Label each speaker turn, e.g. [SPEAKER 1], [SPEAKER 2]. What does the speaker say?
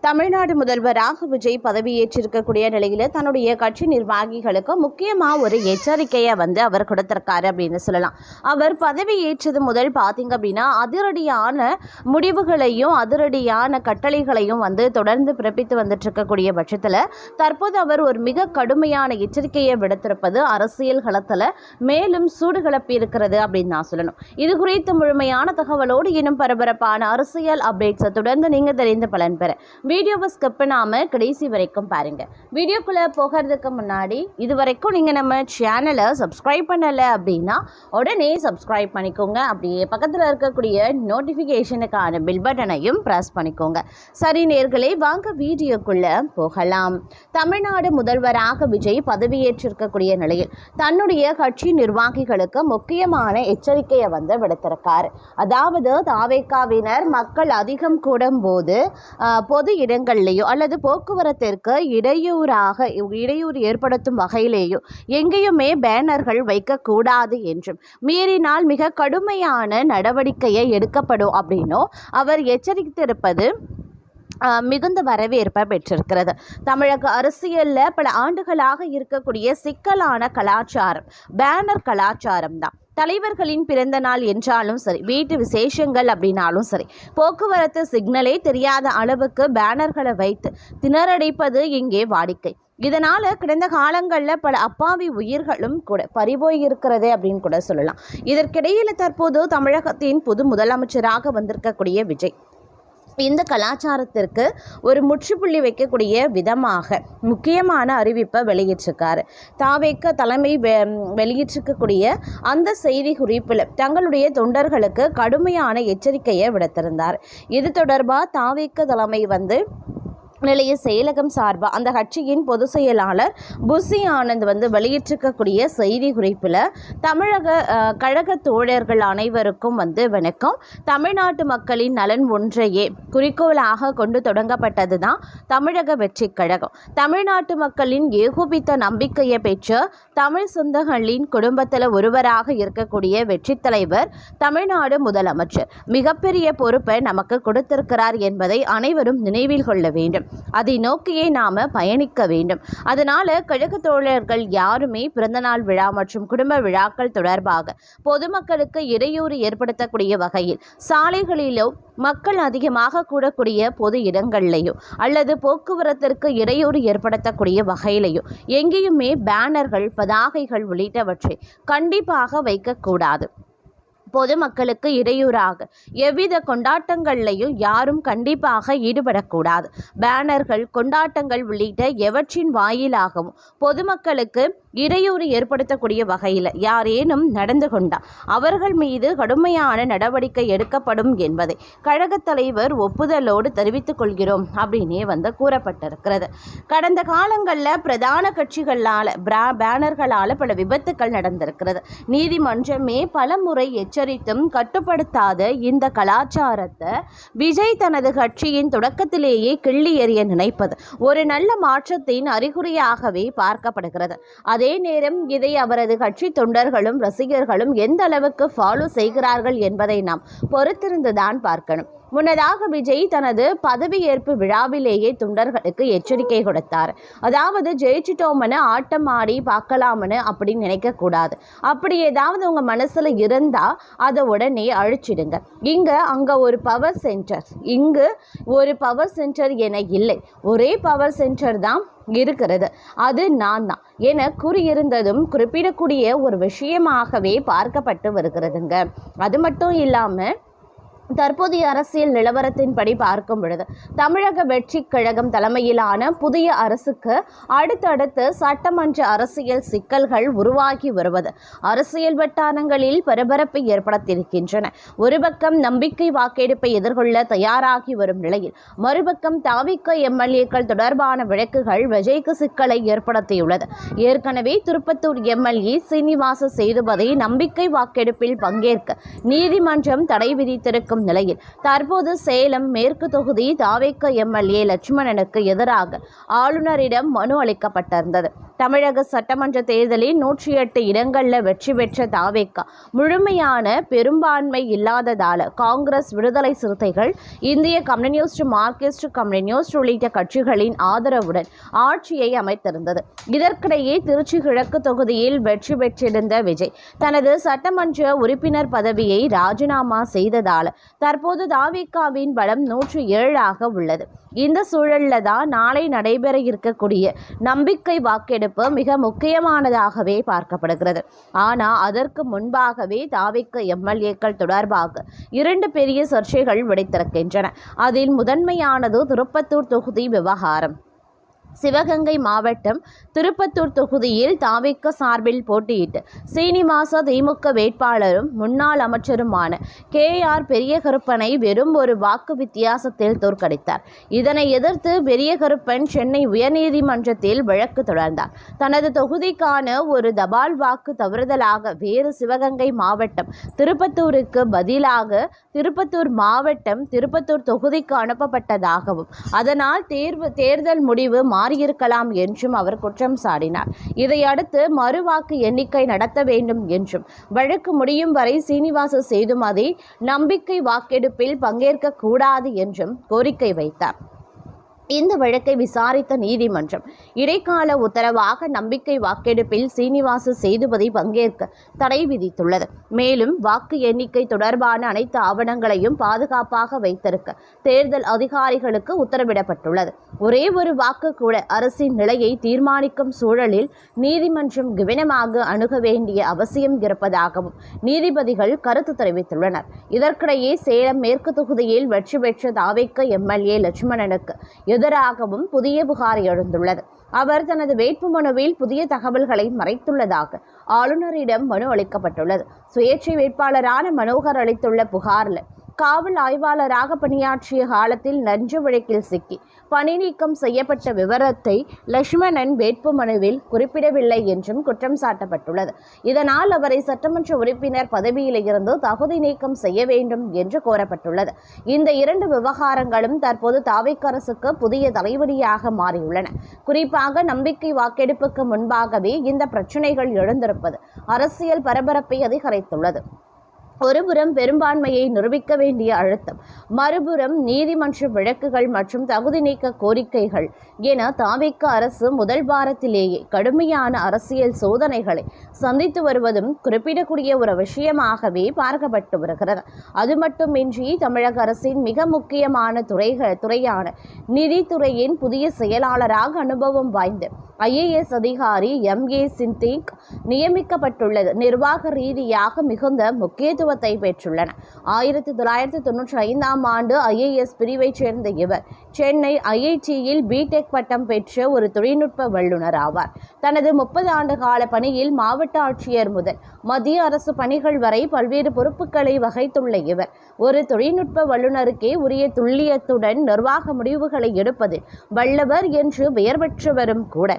[SPEAKER 1] தமிழ்நாடு முதல்வராக விஜய் பதவியேற்றிருக்கக்கூடிய நிலையில் தன்னுடைய கட்சி நிர்வாகிகளுக்கு முக்கியமாக ஒரு எச்சரிக்கையை அவர் கொடுத்திருக்காரு அப்படின்னு சொல்லலாம். அவர் பதவியேற்றது முதல் பார்த்தீங்க அப்படின்னா அதிரடியான முடிவுகளையும் அதிரடியான கட்டளைகளையும் தொடர்ந்து பிறப்பித்து வந்துட்டு இருக்கக்கூடிய பட்சத்தில் தற்போது அவர் ஒரு மிக கடுமையான எச்சரிக்கையை விடுத்திருப்பது அரசியல் களத்தில் மேலும் சூடு கிளப்பி இருக்கிறது அப்படின்னு நான் சொல்லணும். இது குறித்து முழுமையான தகவலோடு இன்னும் பரபரப்பான அரசியல் அப்டேட்ஸை தொடர்ந்து நீங்கள் தெரிந்து பலன் பெற வீடியோவை ஸ்கிப் பண்ணாமல் கடைசி வரைக்கும் பாருங்க. வீடியோக்குள்ளே போகிறதுக்கு முன்னாடி இது வரைக்கும் நீங்கள் நம்ம சேனலை சப்ஸ்கிரைப் பண்ணலை அப்படின்னா உடனே சப்ஸ்கிரைப் பண்ணிக்கோங்க. அப்படியே பக்கத்தில் இருக்கக்கூடிய நோட்டிஃபிகேஷனுக்கான பில் பட்டனையும் ப்ரெஸ் பண்ணிக்கோங்க. சரி நேயர்களே, வாங்க வீடியோக்குள்ளே போகலாம். தமிழ்நாடு முதல்வராக விஜய் பதவியேற்றிருக்கக்கூடிய நிலையில் தன்னுடைய கட்சி நிர்வாகிகளுக்கு முக்கியமான எச்சரிக்கையை விடுத்திருக்கார். அதாவது தாவேக்காவினர் மக்கள் அதிகம் கூடும் போது பொது இடங்கள்லேயோ அல்லது போக்குவரத்திற்கு இடையூறு ஏற்படுத்தும் வகையிலேயோ எங்கேயுமே பேனர்கள் வைக்கக்கூடாது என்றும் மீறினால் மிக கடுமையான நடவடிக்கையை எடுக்கப்படும் அப்படின்னும் அவர் எச்சரித்திருப்பது மிகுந்த வரவேற்பை பெற்றிருக்கிறது. தமிழக அரசியலில் பல ஆண்டுகளாக இருக்கக்கூடிய சிக்கலான கலாச்சாரம் பேனர் கலாச்சாரம் தான். தலைவர்களின் பிறந்த நாள் என்றாலும் சரி, வீட்டு விசேஷங்கள் அப்படின்னாலும் சரி, போக்குவரத்து சிக்னலே தெரியாத அளவுக்கு பேனர்களை வைத்து திணறடிப்பது இங்கே வாடிக்கை. இதனால் கடந்த காலங்களில் பல அப்பாவி உயிர்களும் கூட பறிபோயிருக்கிறது அப்படின்னு கூட சொல்லலாம். இதற்கிடையில் தற்போது தமிழகத்தின் புது முதலமைச்சராக வந்திருக்கக்கூடிய விஜய் இந்த கலாச்சாரத்திற்கு ஒரு முற்றுப்புள்ளி வைக்கக்கூடிய விதமாக முக்கியமான அறிவிப்பை வெளியிட்டிருக்காரு. தாவேக்க தலைமை வெளியிட்டிருக்கக்கூடிய அந்த செய்தி குறிப்பில் தங்களுடைய தொண்டர்களுக்கு கடுமையான எச்சரிக்கையை விடுத்திருந்தார். இது தொடர்பாக தாவேக்க தலைமை நிலைய செயலகம் சார்பாக அந்த கட்சியின் பொதுச் செயலாளர் புசி ஆனந்த் வெளியிட்டிருக்கக்கூடிய செய்தி குறிப்பில் தமிழக கழக தோழர்கள் அனைவருக்கும் வணக்கம். தமிழ்நாட்டு மக்களின் நலன் ஒன்றையே குறிக்கோளாக கொண்டு தொடங்கப்பட்டது தான் தமிழக வெற்றி கழகம். தமிழ்நாட்டு மக்களின் ஏகோபித்த நம்பிக்கையை பெற்ற தமிழ் சொந்தங்களின் குடும்பத்தில் ஒருவராக இருக்கக்கூடிய வெற்றி தலைவர் தமிழ்நாடு முதலமைச்சர் மிகப்பெரிய பொறுப்பை நமக்கு கொடுத்திருக்கிறார் என்பதை அனைவரும் நினைவில் கொள்ள வேண்டும். அதை நோக்கியே நாம பயணிக்க வேண்டும். அதனால கழக தோழர்கள் யாருமே பிறந்தநாள் விழா மற்றும் குடும்ப விழாக்கள் தொடர்பாக பொதுமக்களுக்கு இடையூறு ஏற்படுத்தக்கூடிய வகையில் சாலைகளிலோ மக்கள் அதிகமாக கூடக்கூடிய பொது இடங்கள்லையோ அல்லது போக்குவரத்திற்கு இடையூறு ஏற்படுத்தக்கூடிய வகையிலையோ எங்கேயுமே பேனர்கள் பதாகைகள் உள்ளிட்டவற்றை கண்டிப்பாக வைக்கக்கூடாது. பொதுமக்களுக்கு இடையூறாக எவ்வித கொண்டாட்டங்கள்லையும் யாரும் கண்டிப்பாக ஈடுபடக்கூடாது. பேனர்கள் கொண்டாட்டங்கள் உள்ளிட்ட எவற்றின் வாயிலாகவும் பொதுமக்களுக்கு இடையூறு ஏற்படுத்தக்கூடிய வகையில் யாரேனும் நடந்து கொண்டால் அவர்கள் மீது கடுமையான நடவடிக்கை எடுக்கப்படும் என்பதை கழகத் தலைவர் ஒப்புதலோடு தெரிவித்துக் கொள்கிறோம் அப்படின்னே கூறப்பட்டிருக்கிறது. கடந்த காலங்களில் பிரதான கட்சிகளால் பேனர்களால் பல விபத்துக்கள் நடந்திருக்கிறது. நீதிமன்றமே பல முறை எச்சரித்தும் கட்டுப்படுத்தாத இந்த கலாச்சாரத்தை விஜய் தனது கட்சியின் தொடக்கத்திலேயே கிள்ளி எறிய நினைப்பது ஒரு நல்ல மாற்றத்தின் அறிகுறியாகவே பார்க்கப்படுகிறது. அதே நேரம் இதை அவரது கட்சி தொண்டர்களும் ரசிகர்களும் எந்த அளவுக்கு ஃபாலோ செய்கிறார்கள் என்பதை நாம் பொறுத்திருந்துதான் பார்க்கணும். முன்னதாக விஜய் தனது பதவியேற்பு விழாவிலேயே தொண்டர்களுக்கு எச்சரிக்கை கொடுத்தார். அதாவது ஜெயிச்சிட்டோம்னு ஆட்டம் ஆடி பார்க்கலாம்னு அப்படின்னு நினைக்கக்கூடாது. அப்படி ஏதாவது உங்கள் மனசில் இருந்தால் அதை உடனே அழிச்சிடுங்க. அங்கே ஒரு பவர் சென்டர், இங்கு ஒரு பவர் சென்டர் என இல்லை, ஒரே பவர் சென்டர் தான் இருக்கிறது, அது நான் தான் என கூறியிருந்ததும் குறிப்பிடக்கூடிய ஒரு விஷயமாகவே பார்க்கப்பட்டு வருகிறதுங்க. அது மட்டும் இல்லாமல் தற்போதைய அரசியல் நிலவரத்தின்படி பார்க்கும் பொழுது தமிழக வெற்றி கழகம் தலைமையிலான புதிய அரசுக்கு அடுத்தடுத்து சட்டமன்ற அரசியல் சிக்கல்கள் உருவாகி வருவது அரசியல் வட்டாரங்களில் பரபரப்பை ஏற்படுத்தியிருக்கின்றன. ஒரு பக்கம் நம்பிக்கை வாக்கெடுப்பை எதிர்கொள்ள தயாராகி வரும் நிலையில் மறுபக்கம் தாவிக எம்எல்ஏக்கள் தொடர்பான வழக்குகள் விஜய்க்கு சிக்கலை ஏற்படுத்தியுள்ளது. ஏற்கனவே திருப்பத்தூர் எம்எல்ஏ சீனிவாச சேதுபதி நம்பிக்கை வாக்கெடுப்பில் பங்கேற்க நீதிமன்றம் தடை விதித்திருக்கும் நிலையில் தற்போது சேலம் மேற்கு தொகுதி தாவேக்க எம்எல்ஏ லட்சுமணனுக்கு எதிராக ஆளுநரிடம் மனு அளிக்கப்பட்டிருந்தது. தமிழக சட்டமன்ற தேர்தலில் 108 இடங்களில் வெற்றி பெற்ற தாவேகா முழுமையான பெரும்பான்மை இல்லாததால் காங்கிரஸ், விடுதலை சிறுத்தைகள், இந்திய கம்யூனிஸ்ட், மார்க்சிஸ்ட் கம்யூனிஸ்ட் உள்ளிட்ட கட்சிகளின் ஆதரவுடன் ஆட்சியை அமைத்திருந்தது. இதற்கிடையே திருச்சி கிழக்கு தொகுதியில் வெற்றி பெற்றிருந்த விஜய் தனது சட்டமன்ற உறுப்பினர் பதவியை ராஜினாமா செய்ததால் தற்போது தாவேகாவின் பலம் 107 உள்ளது. இந்த சூழல்ல தான் நாளை நடைபெற இருக்கக்கூடிய நம்பிக்கை வாக்கெடுப்பு மிக முக்கியமானதாகவே பார்க்கப்படுகிறது. ஆனால் அதற்கு முன்பாகவே தாவேகா எம்எல்ஏக்கள் தொடர்பாக 2 பெரிய சர்ச்சைகள் வெடித்திருக்கின்றன. அதில் முதன்மையானது திருப்பத்தூர் தொகுதி விவகாரம். சிவகங்கை மாவட்டம் திருப்பத்தூர் தொகுதியில் தாவேகா சார்பில் போட்டியிட்டு சீனிவாச திமுக வேட்பாளரும் முன்னாள் அமைச்சருமான KR பெரியகருப்பனை வெறும் ஒரு வாக்கு வித்தியாசத்தில் தோற்கடித்தார். இதனை எதிர்த்து பெரியகருப்பன் சென்னை உயர்நீதிமன்றத்தில் வழக்கு தொடர்ந்தார். தனது தொகுதிக்கான ஒரு தபால் வாக்கு தவறுதலாக வேறு சிவகங்கை மாவட்டம் திருப்பத்தூருக்கு பதிலாக திருப்பத்தூர் மாவட்டம் திருப்பத்தூர் தொகுதிக்கு அனுப்பப்பட்டதாகவும் அதனால் தேர்தல் முடிவு மாறியிருக்கலாம் என்றும் அவர் குற்றம் சாட்டினார். இதையடுத்து மறுவாக்கு எண்ணிக்கை நடத்த வேண்டும் என்றும் வழக்கு முடியும் வரை சீனிவாச சேதுபதி நம்பிக்கை வாக்கெடுப்பில் பங்கேற்க கூடாது என்றும் கோரிக்கை வைத்தார். இந்த வழக்கை விசாரித்த நீதிமன்றம் இடைக்கால உத்தரவாக நம்பிக்கை வாக்கெடுப்பில் சீனிவாச சேதுபதி பங்கேற்க தடை விதித்துள்ளது. மேலும் வாக்கு எண்ணிக்கை தொடர்பான அனைத்து ஆவணங்களையும் பாதுகாப்பாக வைத்திருக்க தேர்தல் அதிகாரிகளுக்கு உத்தரவிடப்பட்டுள்ளது. ஒரே ஒரு வாக்கு கூட அரசின் நிலையை தீர்மானிக்கும் சூழலில் நீதிமன்றம் கவனமாக அணுக வேண்டிய அவசியம் இருப்பதாகவும் நீதிபதிகள் கருத்து தெரிவித்துள்ளனர். இதற்கிடையே சேலம் மேற்கு தொகுதியில் வெற்றி பெற்ற தாவேகா எம்எல்ஏ லட்சுமணனுக்கு எதிராகவும் புதிய புகார் எழுந்துள்ளது. அவர் தனது வேட்புமனுவில் புதிய தகவல்களை மறைத்துள்ளதாக ஆளுநரிடம் மனு அளிக்கப்பட்டுள்ளது. சுயேட்சை வேட்பாளரான மனோகர் அளித்துள்ள புகாரில் காவல் ஆய்வாளராக பணியாற்றிய காலத்தில் லஞ்ச வழக்கில் சிக்கி பணி நீக்கம் செய்யப்பட்ட விவரத்தை லட்சுமணன் வேட்புமனுவில் குறிப்பிடவில்லை என்றும் குற்றம் சாட்டப்பட்டுள்ளது. இதனால் அவரை சட்டமன்ற உறுப்பினர் பதவியில் இருந்து தகுதி நீக்கம் செய்ய வேண்டும் என்று கோரப்பட்டுள்ளது. இந்த 2 விவகாரங்களும் தற்போது தாவேகா அரசுக்கு புதிய தலைவலியாக மாறியுள்ளன. குறிப்பாக நம்பிக்கை வாக்கெடுப்புக்கு முன்பாகவே இந்த பிரச்சனைகள் எழுந்திருப்பது அரசியல் பரபரப்பை அதிகரித்துள்ளது. ஒருபுறம் பெரும்பான்மையை நிரூபிக்க வேண்டிய அழுத்தம், மறுபுறம் நீதிமன்ற வழக்குகள் மற்றும் தகுதி நீக்க கோரிக்கைகள் என தாவேகா அரசு முதல் வாரத்திலேயே கடுமையான அரசியல் சோதனைகளை சந்தித்து வருவதும் குறிப்பிடக்கூடிய ஒரு விஷயமாகவே பார்க்கப்பட்டு வருகிறது. அது மட்டுமின்றி தமிழக அரசின் மிக முக்கியமான துறையான நிதித்துறையின் புதிய செயலாளராக அனுபவம் வாய்ந்த IAS அதிகாரி MA சிந்திக் நியமிக்கப்பட்டுள்ளது நிர்வாக ரீதியாக மிகுந்த முக்கியத்துவத்தை பெற்றுள்ளன. 1995 ஆண்டு IAS பிரிவைச் சேர்ந்த இவர் சென்னை IITயில் BTech பட்டம் பெற்ற ஒரு தொழில்நுட்ப வல்லுநர் ஆவார். தனது 30 ஆண்டு கால பணியில் மாவட்ட ஆட்சியர் முதல் மத்திய அரசு பணிகள் வரை பல்வேறு பொறுப்புகளை வகித்துள்ள இவர் ஒரு தொழில்நுட்ப வல்லுநருக்கே உரிய துல்லியத்துடன் நிர்வாக முடிவுகளை எடுப்பதில் வல்லவர் என்று பெயர் பெற்றவரும் கூட.